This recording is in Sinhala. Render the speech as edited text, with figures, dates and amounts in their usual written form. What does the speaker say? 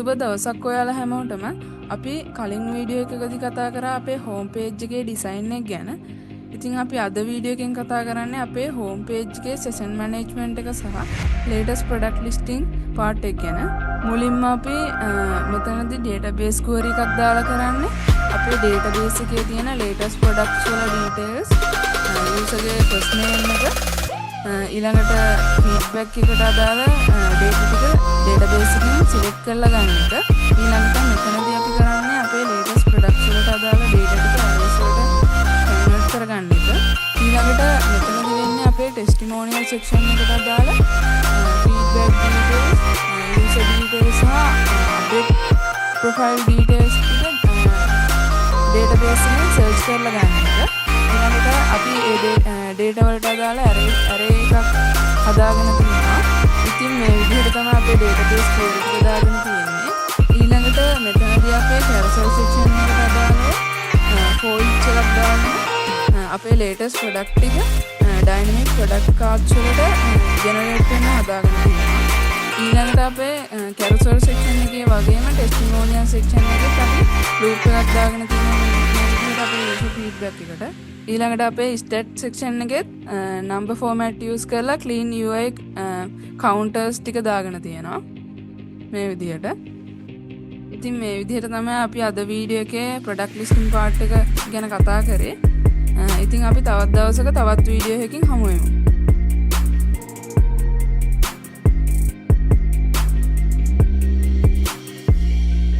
සුබ දවසක් ඔයාලා හැමෝටම. අපි කලින් වීඩියෝ එකකදී කතා කරා අපේ හෝම් පේජ් එකේ ඩිසයින් එක ගැන. ඉතින් අපි අද වීඩියෝ එකෙන් කතා කරන්නේ අපේ හෝම් පේජ් එකේ සෙෂන් මැනේජ්මන්ට් එක සහ ලේටස්ට් ප්‍රොඩක්ට් ලිස්ටිං පාර්ට් එක ගැන. මුලින්ම අපි මෙතනදී database query එකක් දාලා කරන්නේ. අපේ database එකේ තියෙන latest products වල details, user ගේ first name එක, ඊළඟට feedback එකට අදාළ data ටික database එකෙන් select කරලා ගන්න එක. ඊළඟට මෙතනදී අපි කරන්නේ අපේ latest products වලට අදාළ data ටික arrays වලට convert කරගන්න එක. ඊළඟට මෙතනදී වෙන්නේ අපේ testimonial section එකට අදාළ feedback details, user details සහ update profile details ටික database එකෙන් search කරලා ගන්න එක. ඊළඟට අපි ඒ data වලට අදාළ array එකක් හදාගෙන තියෙනවා. ඉතින් මේ විදිහට තමයි අපේ database query එක දාගෙන තියෙන්නේ. ඊළඟට මෙතනදී අපේ carousel section එකට අදාළ for each එකක් දාගෙන අපේ latest product ටික dynamic product cards වලට generate වෙන්න හදාගෙන තියෙනවා. ඊළඟට අපේ carousel section එකේ වගේම testimonial section එකෙත් අපි loop එකක් දාගෙන තියෙනවා අපේ user feedback එකට. ඊළඟට අපේ stat section එකෙත් number format use කරලා clean UI counters ටික දාගෙන තියෙනවා මේ විදිහට. ඉතින් මේ විදිහට තමයි අපි අද වීඩියෝ එකේ product listing part එක ගැන කතා කරේ. ඉතින් අපි තවත් දවසක තවත් වීඩියෝ එකකින් හමු වෙමු.